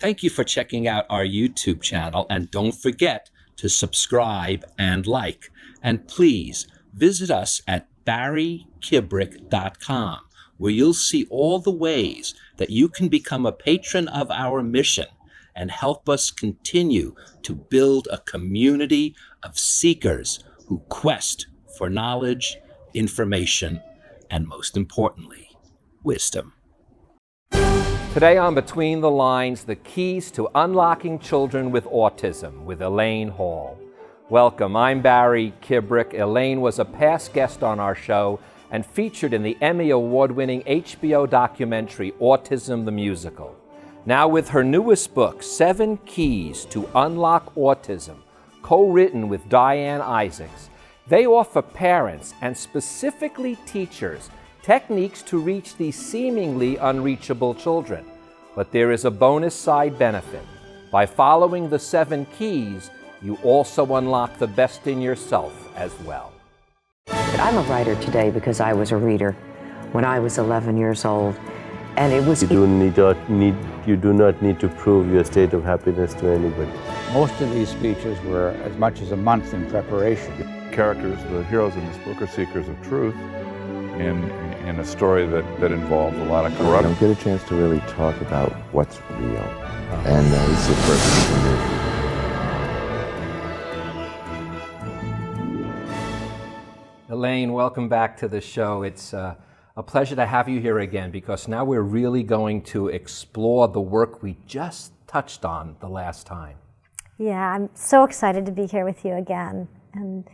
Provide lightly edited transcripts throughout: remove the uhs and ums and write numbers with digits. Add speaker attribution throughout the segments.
Speaker 1: Thank you for checking out our YouTube channel, and don't forget to subscribe and like. And please visit us at barrykibrick.com, where you'll see all the ways that you can become a patron of our mission and help us continue to build a community of seekers who quest for knowledge, information, and most importantly, wisdom.
Speaker 2: Today on Between the Lines, the keys to unlocking children with autism with Elaine Hall. Welcome, I'm Barry Kibrick. Elaine was a past guest on our show and featured in the Emmy Award-winning HBO documentary, Autism the Musical. Now with her newest book, 7 Keys to Unlock Autism, co-written with Diane Isaacs, they offer parents and specifically teachers techniques to reach these seemingly unreachable children. But there is a bonus side benefit. By following the 7 keys, you also unlock the best in yourself as well.
Speaker 3: I'm a writer today because I was a reader when I was 11 years old. And it was...
Speaker 4: You do not need to prove your state of happiness to anybody.
Speaker 5: Most of these speeches were as much as a month in preparation.
Speaker 6: Characters, the heroes in this book, are seekers of truth in a story that involves a lot of corruption.
Speaker 7: I don't get a chance to really talk about what's real. And this is the first thing to do.
Speaker 2: Elaine, welcome back to the show. It's a pleasure to have you here again, because now we're really going to explore the work we just touched on the last time.
Speaker 8: Yeah, I'm so excited to be here with you again and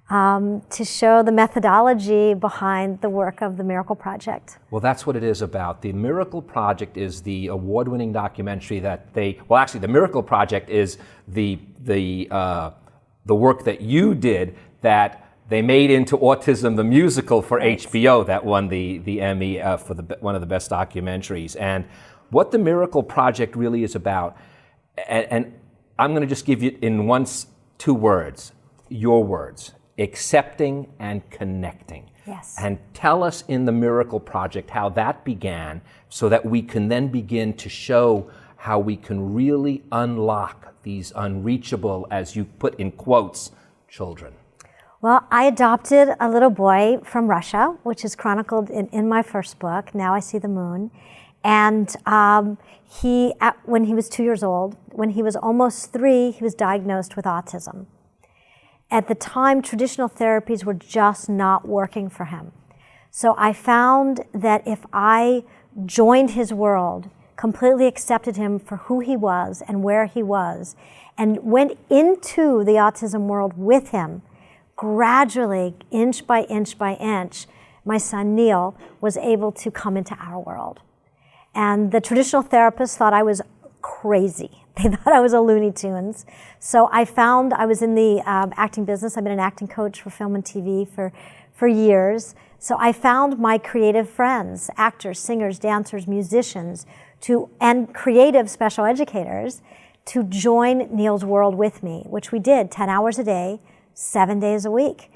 Speaker 8: to show the methodology behind the work of the Miracle Project.
Speaker 2: Well, that's what it is about. The Miracle Project is the award-winning documentary that the Miracle Project is the work that you did that they made into Autism the Musical for HBO that won the Emmy for one of the best documentaries. And what the Miracle Project really is about, and I'm going to just give you in 2 words, your words: accepting and connecting.
Speaker 8: Yes.
Speaker 2: And tell us in the Miracle Project how that began, so that we can then begin to show how we can really unlock these unreachable, as you put in quotes, children.
Speaker 8: Well, I adopted a little boy from Russia, which is chronicled in my first book, Now I See the Moon. And when he was 2 years old, when he was almost 3, he was diagnosed with autism. At the time, traditional therapies were just not working for him. So I found that if I joined his world, completely accepted him for who he was and where he was, and went into the autism world with him, gradually, inch by inch by inch, my son Neil was able to come into our world. And the traditional therapists thought I was crazy. They thought I was a Looney Tunes. So I was in the acting business. I've been an acting coach for film and TV for years. So I found my creative friends, actors, singers, dancers, musicians, and creative special educators to join Neil's world with me, which we did 10 hours a day, 7 days a week,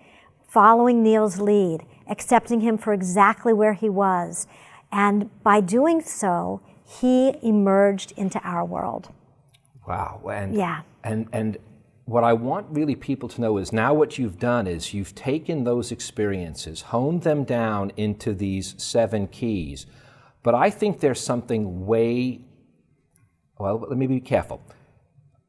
Speaker 8: following Neil's lead, accepting him for exactly where he was. And by doing so, he emerged into our world.
Speaker 2: Wow.
Speaker 8: Yeah.
Speaker 2: And what I want really people to know is now what you've done is you've taken those experiences, honed them down into these 7 keys. But I think there's something let me be careful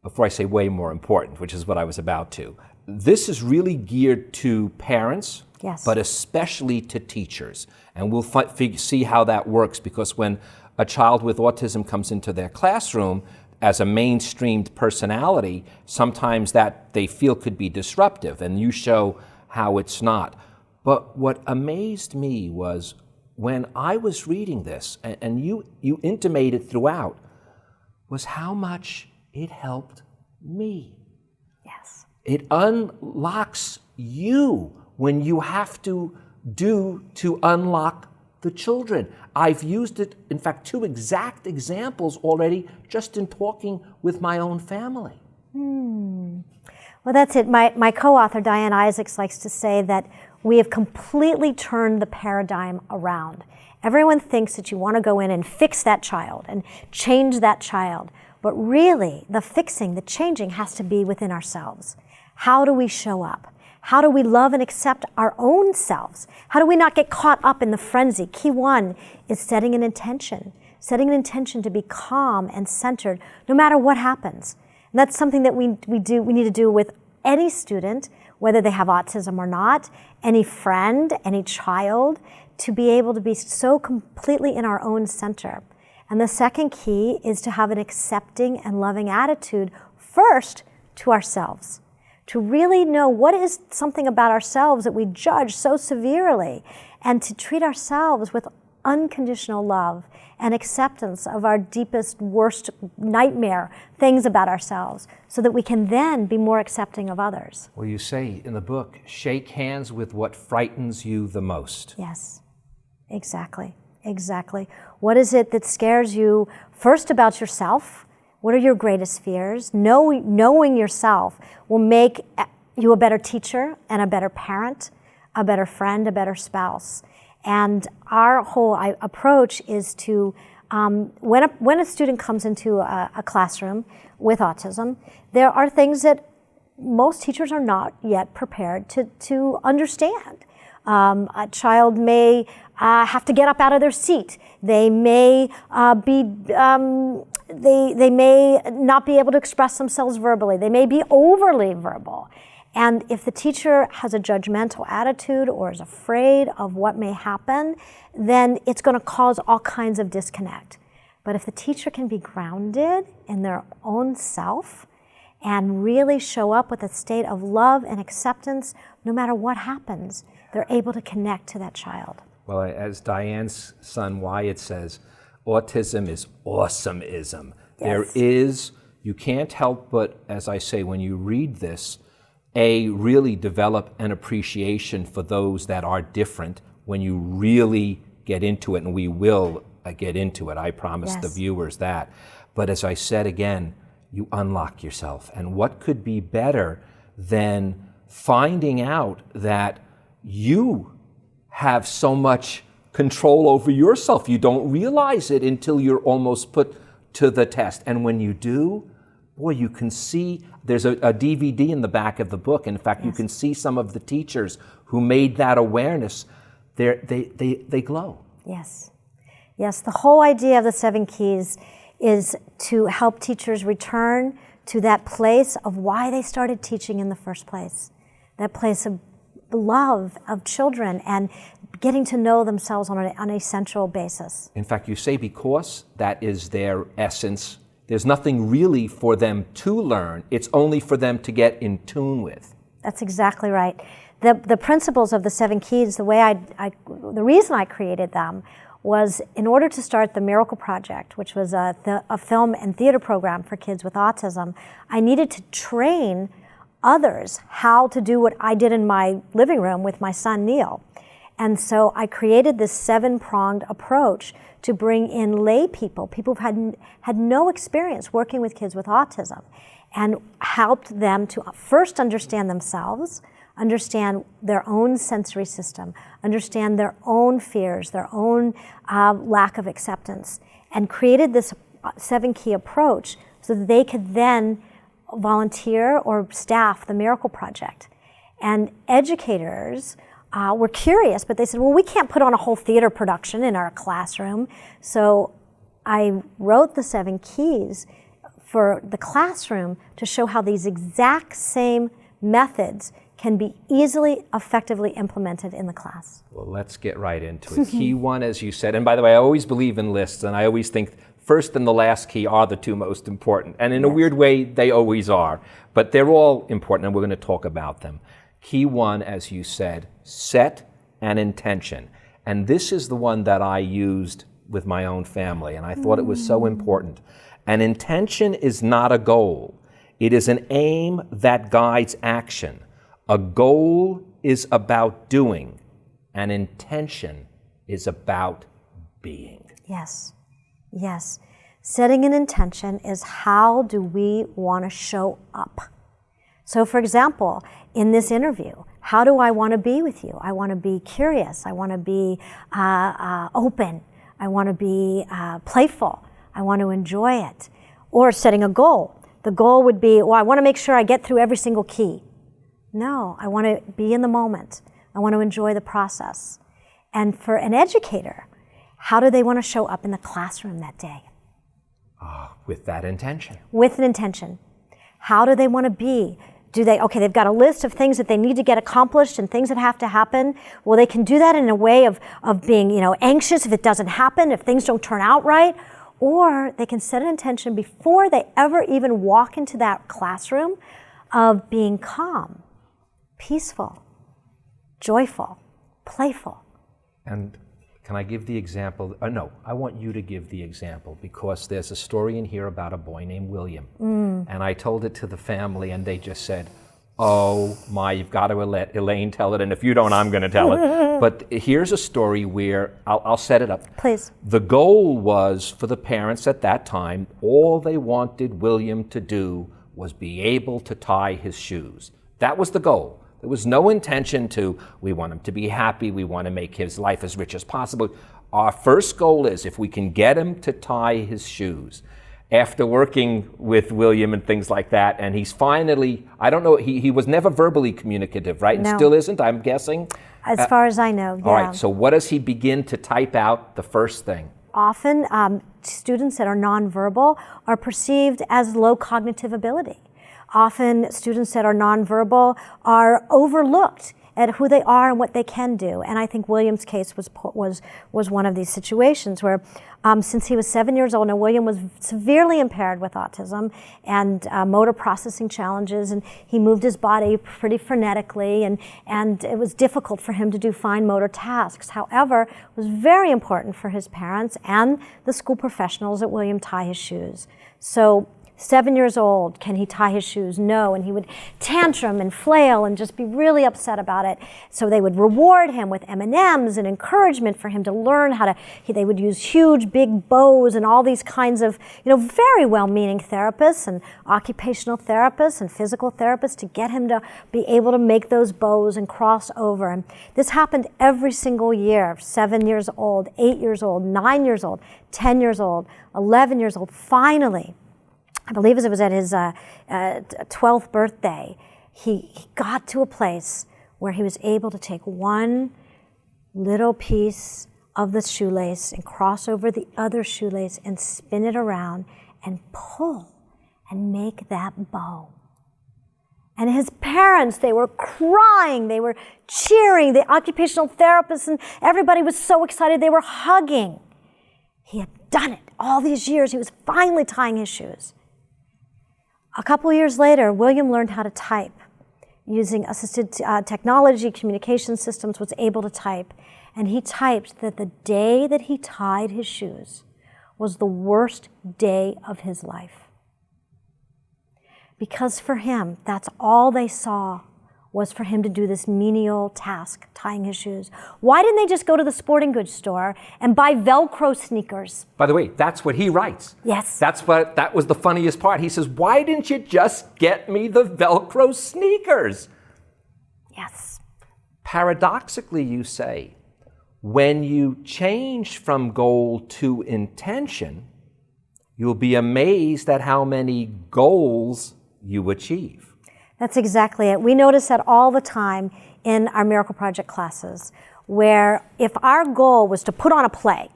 Speaker 2: before I say way more important, which is what I was about to. This is really geared to parents,
Speaker 8: yes,
Speaker 2: but especially to teachers. And we'll see how that works, because when a child with autism comes into their classroom as a mainstreamed personality, sometimes that they feel could be disruptive, and you show how it's not. But what amazed me was when I was reading this, and you intimated throughout, was how much it helped me.
Speaker 8: Yes.
Speaker 2: It unlocks you when you have to unlock the children. I've used it, in fact, 2 exact examples already just in talking with my own family.
Speaker 8: Well, that's it. My co-author, Diane Isaacs, likes to say that we have completely turned the paradigm around. Everyone thinks that you want to go in and fix that child and change that child. But really, the fixing, the changing has to be within ourselves. How do we show up? How do we love and accept our own selves? How do we not get caught up in the frenzy? Key one is setting an intention to be calm and centered no matter what happens. And that's something that we need to do with any student, whether they have autism or not, any friend, any child, to be able to be so completely in our own center. And the second key is to have an accepting and loving attitude first to ourselves, to really know what is something about ourselves that we judge so severely, and to treat ourselves with unconditional love and acceptance of our deepest, worst nightmare things about ourselves, so that we can then be more accepting of others.
Speaker 2: Well, you say in the book, shake hands with what frightens you the most.
Speaker 8: Yes, exactly. What is it that scares you first about yourself? What are your greatest fears? Knowing yourself will make you a better teacher and a better parent, a better friend, a better spouse. And our whole approach is to, when a student comes into a classroom with autism, there are things that most teachers are not yet prepared to understand. A child may have to get up out of their seat. They may they may not be able to express themselves verbally. They may be overly verbal. And if the teacher has a judgmental attitude or is afraid of what may happen, then it's going to cause all kinds of disconnect. But if the teacher can be grounded in their own self and really show up with a state of love and acceptance, no matter what happens, they're able to connect to that child.
Speaker 2: Well, as Diane's son Wyatt says, autism is awesomeism.
Speaker 8: Yes.
Speaker 2: You can't help but, as I say, when you read this, really develop an appreciation for those that are different when you really get into it, and we will get into it, I promise the viewers that. But as I said again, you unlock yourself. And what could be better than finding out that you have so much control over yourself? You don't realize it until you're almost put to the test. And when you do, boy, you can see, there's a DVD in the back of the book. In fact, you can see some of the teachers who made that awareness. They glow.
Speaker 8: Yes, the whole idea of the 7 keys is to help teachers return to that place of why they started teaching in the first place, that place of love of children and getting to know themselves on a central basis.
Speaker 2: In fact, you say because that is their essence, there's nothing really for them to learn. It's only for them to get in tune with.
Speaker 8: That's exactly right. The principles of the 7 keys, the reason I created them was in order to start the Miracle Project, which was a film and theater program for kids with autism. I needed to train others how to do what I did in my living room with my son Neil. And so I created this 7-pronged approach to bring in lay people who've had no experience working with kids with autism, and helped them to first understand themselves, understand their own sensory system, understand their own fears, their own lack of acceptance, and created this 7-key approach so that they could then volunteer or staff the Miracle Project. And educators were curious, but they said, well, we can't put on a whole theater production in our classroom. So I wrote the 7 keys for the classroom to show how these exact same methods can be easily, effectively implemented in the class.
Speaker 2: Well, let's get right into it. Key 1, as you said, and by the way, I always believe in lists, and I always think first and the last key are the 2 most important. And in a weird way, they always are. But they're all important, and we're going to talk about them. Key 1, as you said, set an intention. And this is the one that I used with my own family, and I thought it was so important. An intention is not a goal. It is an aim that guides action. A goal is about doing. An intention is about being.
Speaker 8: Yes. Setting an intention is how do we want to show up? So for example, in this interview, how do I want to be with you? I want to be curious. I want to be open. I want to be playful. I want to enjoy it. Or setting a goal. The goal would be, well, I want to make sure I get through every single key. No, I want to be in the moment. I want to enjoy the process. And for an educator, how do they want to show up in the classroom that day?
Speaker 2: With that intention.
Speaker 8: With an intention. How do they want to be? They've got a list of things that they need to get accomplished and things that have to happen. Well, they can do that in a way of being, anxious if it doesn't happen, if things don't turn out right. Or they can set an intention before they ever even walk into that classroom of being calm, peaceful, joyful, playful.
Speaker 2: And can I give the example? No, I want you to give the example, because there's a story in here about a boy named William. And I told it to the family and they just said, oh my, you've got to let Elaine tell it, and if you don't, I'm going to tell it. But here's a story where, I'll set it up.
Speaker 8: Please.
Speaker 2: The goal was, for the parents at that time, all they wanted William to do was be able to tie his shoes. That was the goal. There was no intention we want him to be happy, we want to make his life as rich as possible. Our first goal is, if we can get him to tie his shoes. After working with William and things like that, and he's finally, I don't know, he was never verbally communicative, right? And
Speaker 8: No.
Speaker 2: still isn't, I'm guessing?
Speaker 8: As far as I know, yeah.
Speaker 2: All right, so what does he begin to type out the first thing?
Speaker 8: Often, students that are nonverbal are perceived as low cognitive ability. Often, students that are nonverbal are overlooked at who they are and what they can do. And I think William's case was one of these situations where, since he was 7 years old, now William was severely impaired with autism and motor processing challenges, and he moved his body pretty frenetically, and it was difficult for him to do fine motor tasks. However, it was very important for his parents and the school professionals that William tie his shoes. So 7 years old, can he tie his shoes? No, and he would tantrum and flail and just be really upset about it. So they would reward him with M&Ms and encouragement for him to learn how to, they would use huge big bows and all these kinds of, very well-meaning therapists and occupational therapists and physical therapists to get him to be able to make those bows and cross over. And this happened every single year, 7 years old, 8 years old, 9 years old, 10 years old, 11 years old. Finally, I believe it was at his 12th birthday, he got to a place where he was able to take one little piece of the shoelace and cross over the other shoelace and spin it around and pull and make that bow. And his parents, they were crying, they were cheering, the occupational therapists and everybody was so excited, they were hugging. He had done it all these years. He was finally tying his shoes. A couple years later, William learned how to type. Using assisted technology, communication systems, was able to type. And he typed that the day that he tied his shoes was the worst day of his life. Because for him, that's all they saw was for him to do this menial task, tying his shoes. Why didn't they just go to the sporting goods store and buy Velcro sneakers?
Speaker 2: By the way, that's what he writes.
Speaker 8: Yes.
Speaker 2: That was the funniest part. He says, why didn't you just get me the Velcro sneakers?
Speaker 8: Yes.
Speaker 2: Paradoxically, you say, when you change from goal to intention, you'll be amazed at how many goals you achieve.
Speaker 8: That's exactly it. We notice that all the time in our Miracle Project classes, where if our goal was to put on a play,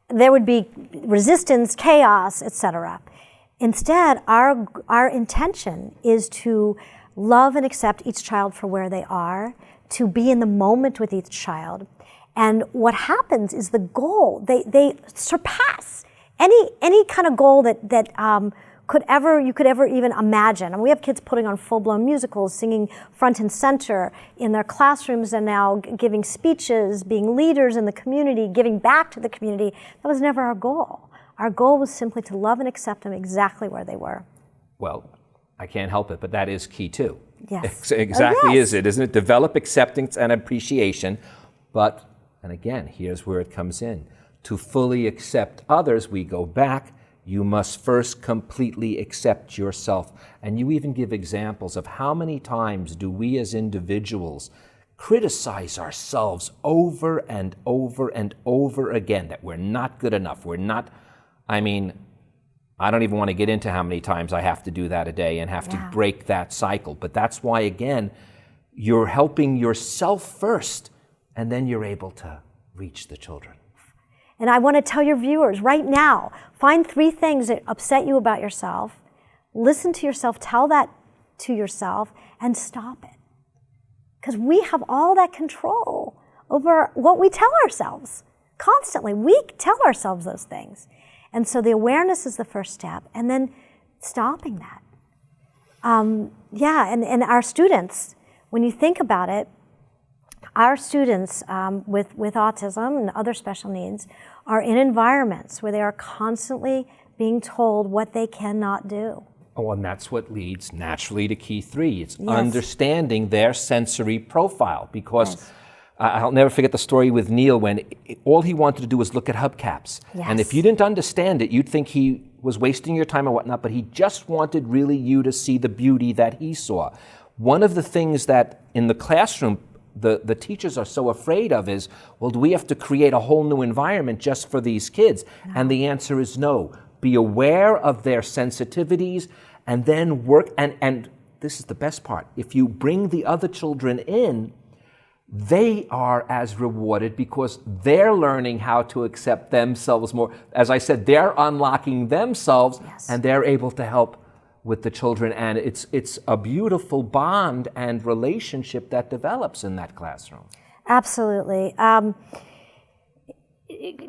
Speaker 8: there would be resistance, chaos, etc. Instead, our intention is to love and accept each child for where they are, to be in the moment with each child. And what happens is the goal, they surpass any kind of goal that you could ever even imagine. And we have kids putting on full-blown musicals, singing front and center in their classrooms, and now giving speeches, being leaders in the community, giving back to the community. That was never our goal. Our goal was simply to love and accept them exactly where they were.
Speaker 2: Well, I can't help it, but that is key too.
Speaker 8: Yes.
Speaker 2: Exactly,
Speaker 8: yes.
Speaker 2: isn't it? Develop acceptance and appreciation. But, and again, here's where it comes in. To fully accept others, we go back. You must first completely accept yourself. And you even give examples of how many times do we as individuals criticize ourselves over and over and over again that we're not good enough, we're not, I don't even want to get into how many times I have to do that a day and have to break that cycle. But that's why, again, you're helping yourself first, and then you're able to reach the children.
Speaker 8: And I want to tell your viewers right now, find 3 things that upset you about yourself, listen to yourself, tell that to yourself, and stop it. Because we have all that control over what we tell ourselves. Constantly, we tell ourselves those things. And so the awareness is the first step, and then stopping that. And our students, when you think about it, our students with autism and other special needs are in environments where they are constantly being told what they cannot do.
Speaker 2: Oh, and that's what leads naturally to key 3. It's understanding their sensory profile, because I'll never forget the story with Neil when all he wanted to do was look at hubcaps. And if you didn't understand it, you'd think he was wasting your time or whatnot, but he just wanted really you to see the beauty that he saw. One of the things that in the classroom the teachers are so afraid of is, well, do we have to create a whole new environment just for these kids? No. And the answer is no. Be aware of their sensitivities and then work, and this is the best part, if you bring the other children in, they are as rewarded because they're learning how to accept themselves more. As I said, they're unlocking themselves, and they're able to help with the children, and it's a beautiful bond and relationship that develops in that classroom.
Speaker 8: Absolutely.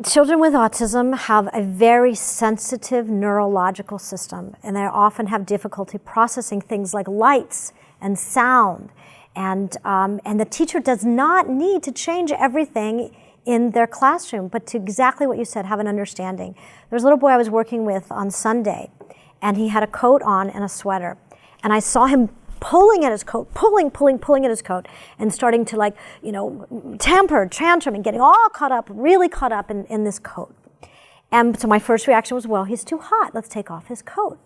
Speaker 8: Children with autism have a very sensitive neurological system, and they often have difficulty processing things like lights and sound. And the teacher does not need to change everything in their classroom, but to exactly what you said, have an understanding. There was a little boy I was working with on Sunday, and he had a coat on and a sweater. And I saw him pulling at his coat, pulling at his coat, and starting to tantrum, and getting all caught up, really caught up in this coat. And so my first reaction was, well, he's too hot, let's take off his coat.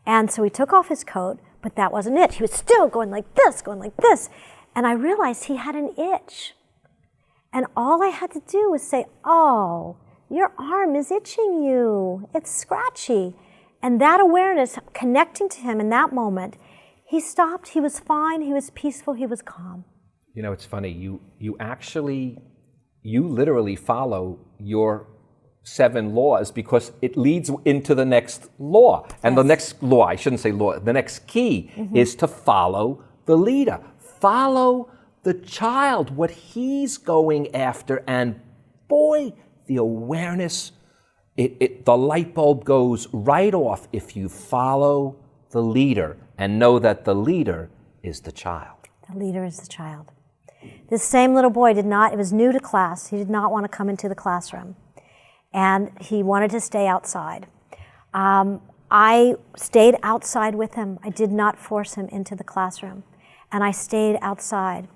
Speaker 8: And so we took off his coat, but that wasn't it. He was still going like this. And I realized he had an itch. And all I had to do was say, oh, your arm is itching you. It's scratchy. And that awareness, connecting to him in that moment, he stopped, he was fine, he was peaceful, he was calm.
Speaker 2: You know, it's funny, you literally follow your 7 laws because it leads into the next law. And the next law, I shouldn't say law, the next key is to follow the leader. Follow the child, what he's going after, and boy, the awareness, the light bulb goes right off if you follow the leader and know that the leader is the child.
Speaker 8: The leader is the child. This same little boy it was new to class. He did not want to come into the classroom. And he wanted to stay outside. I stayed outside with him. I did not force him into the classroom. And I stayed outside.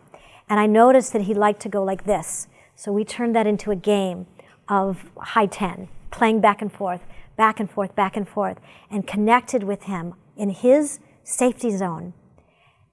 Speaker 8: And I noticed that he liked to go like this. So we turned that into a game of high 10, playing back and forth, and connected with him in his safety zone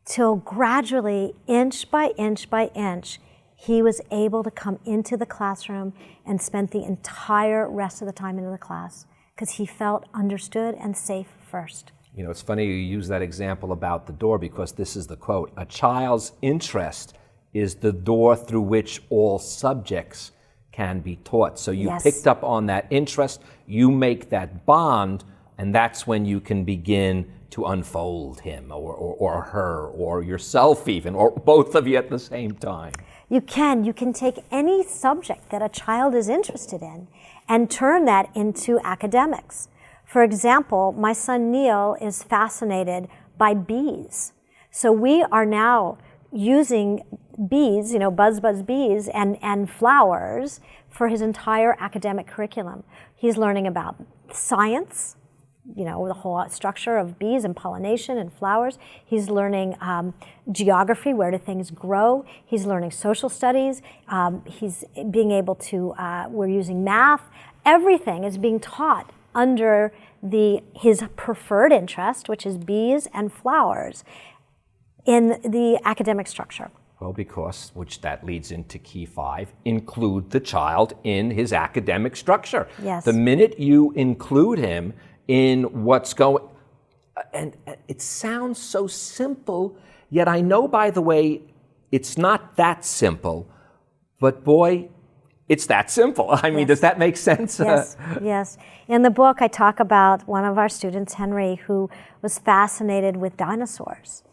Speaker 8: till gradually, inch by inch, he was able to come into the classroom and spent the entire rest of the time in the class because he felt understood and safe first.
Speaker 2: You know, it's funny you use that example about the door because this is the quote, a child's interest is the door through which all subjects can be taught. So you picked up on that interest, you make that bond, and that's when you can begin to unfold him or her or yourself even, or both of you at the same time.
Speaker 8: You can take any subject that a child is interested in and turn that into academics. For example, my son Neil is fascinated by bees. So we are now using bees, buzz bees and flowers for his entire academic curriculum. He's learning about science, the whole structure of bees and pollination and flowers. He's learning geography, where do things grow. He's learning social studies. He's being able to, we're using math. Everything is being taught under his preferred interest, which is bees and flowers, in the academic structure.
Speaker 2: Well, which that leads into key 5, include the child in his academic structure.
Speaker 8: Yes.
Speaker 2: The minute you include him in what's going, and it sounds so simple, yet I know, by the way, it's not that simple, but boy, it's that simple. I mean, does that make sense?
Speaker 8: Yes, yes. In the book, I talk about one of our students, Henry, who was fascinated with dinosaurs.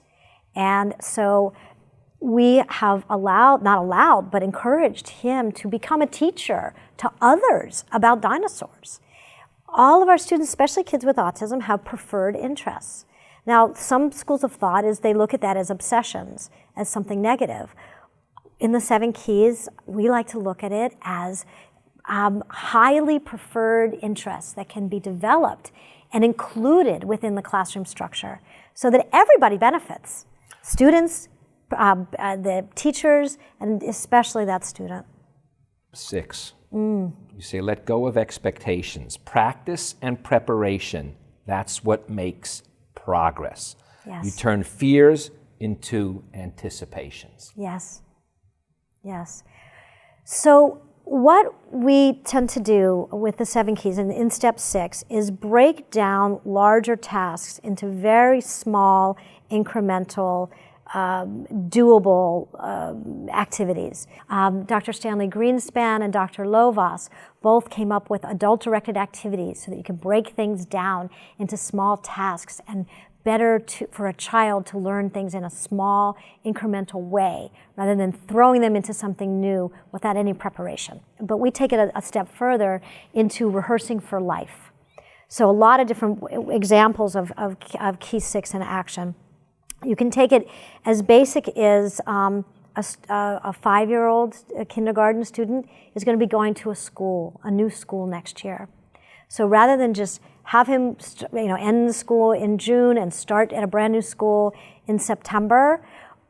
Speaker 8: And so we have but encouraged him to become a teacher to others about dinosaurs. All of our students, especially kids with autism, have preferred interests. Now, some schools of thought is they look at that as obsessions, as something negative. In the 7 Keys, we like to look at it as highly preferred interests that can be developed and included within the classroom structure so that everybody benefits. Students, the teachers, and especially that student.
Speaker 2: 6. You say, let go of expectations. Practice and preparation, that's what makes progress.
Speaker 8: Yes.
Speaker 2: You turn fears into anticipations.
Speaker 8: Yes. Yes. So what we tend to do with the 7 Keys in step 6 is break down larger tasks into very small, incremental, doable activities. Dr. Stanley Greenspan and Dr. Lovas both came up with adult-directed activities so that you can break things down into small tasks and better for a child to learn things in a small, incremental way rather than throwing them into something new without any preparation. But we take it a step further into rehearsing for life. So a lot of different examples of Key 6 in action. You can take it as basic as a 5-year-old kindergarten student is going to be going to a new school next year. So rather than just have him end the school in June and start at a brand new school in September,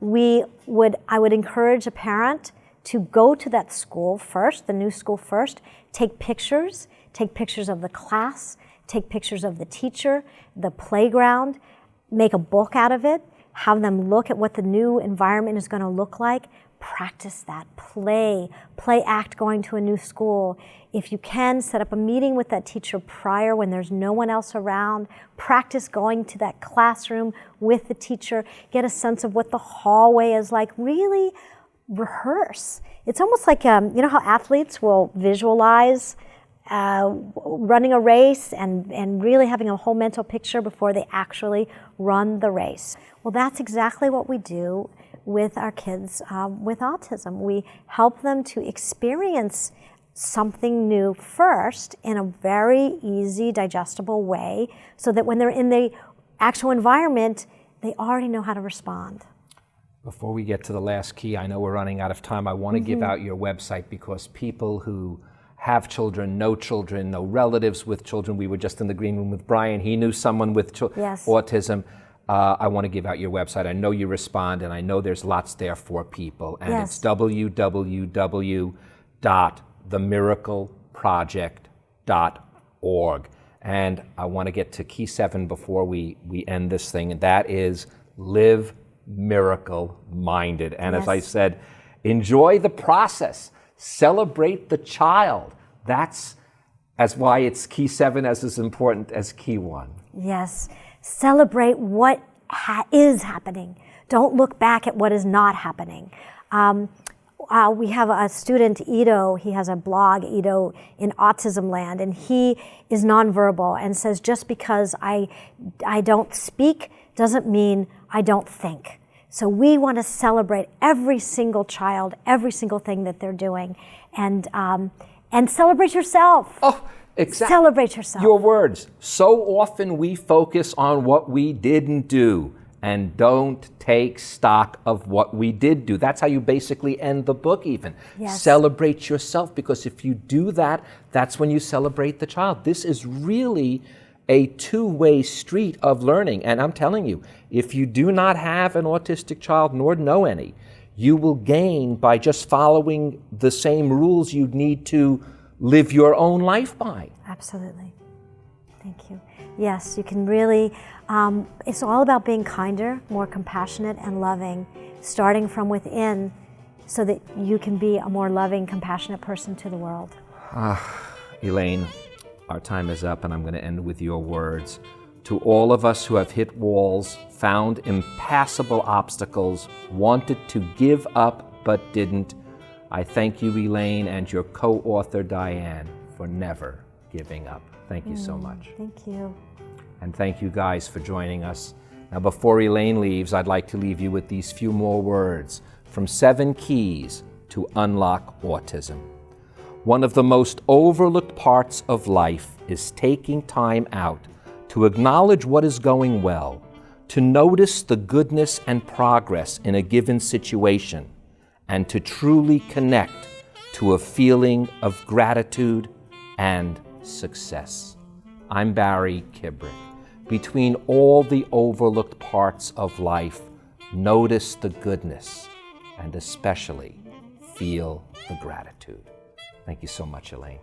Speaker 8: I would encourage a parent to go to that school first, the new school first, take pictures of the class, take pictures of the teacher, the playground, make a book out of it, have them look at what the new environment is going to look like, practice that, play act going to a new school. If you can, set up a meeting with that teacher prior when there's no one else around, practice going to that classroom with the teacher, get a sense of what the hallway is like, really rehearse. It's almost like, how athletes will visualize running a race and really having a whole mental picture before they actually run the race. Well, that's exactly what we do with our kids with autism. We help them to experience something new first in a very easy, digestible way so that when they're in the actual environment, they already know how to respond.
Speaker 2: Before we get to the last key, I know we're running out of time. I want to give out your website because people who have children, know relatives with children. We were just in the green room with Brian. He knew someone with autism. I want to give out your website. I know you respond, and I know there's lots there for people. And it's www.themiracleproject.org. And I want to get to key 7 before we end this thing, and that is live miracle-minded. And as I said, enjoy the process. Celebrate the child. That's why it's key 7 as important as key 1.
Speaker 8: Yes. Celebrate what is happening. Don't look back at what is not happening. We have a student, Ito. He has a blog, Ito, in Autism Land, and he is nonverbal and says just because I don't speak doesn't mean I don't think. So we want to celebrate every single child, every single thing that they're doing, and celebrate yourself.
Speaker 2: Oh, exactly.
Speaker 8: Celebrate yourself.
Speaker 2: Your words. So often we focus on what we didn't do and don't take stock of what we did do. That's how you basically end the book even.
Speaker 8: Yes.
Speaker 2: Celebrate yourself, because if you do that, that's when you celebrate the child. This is really a two-way street of learning. And I'm telling you, if you do not have an autistic child nor know any, you will gain by just following the same rules you need to live your own life by.
Speaker 8: Absolutely. Thank you. Yes, you can really, it's all about being kinder, more compassionate and loving, starting from within so that you can be a more loving, compassionate person to the world.
Speaker 2: Elaine, our time is up, and I'm going to end with your words. To all of us who have hit walls, found impassable obstacles, wanted to give up but didn't, I thank you, Elaine, and your co-author, Diane, for never giving up. Thank you so much.
Speaker 8: Thank you.
Speaker 2: And thank you guys for joining us. Now, before Elaine leaves, I'd like to leave you with these few more words from 7 Keys to Unlock Autism. One of the most overlooked parts of life is taking time out to acknowledge what is going well, to notice the goodness and progress in a given situation, and to truly connect to a feeling of gratitude and success. I'm Barry Kibrick. Between all the overlooked parts of life, notice the goodness and especially feel the gratitude. Thank you so much, Elaine.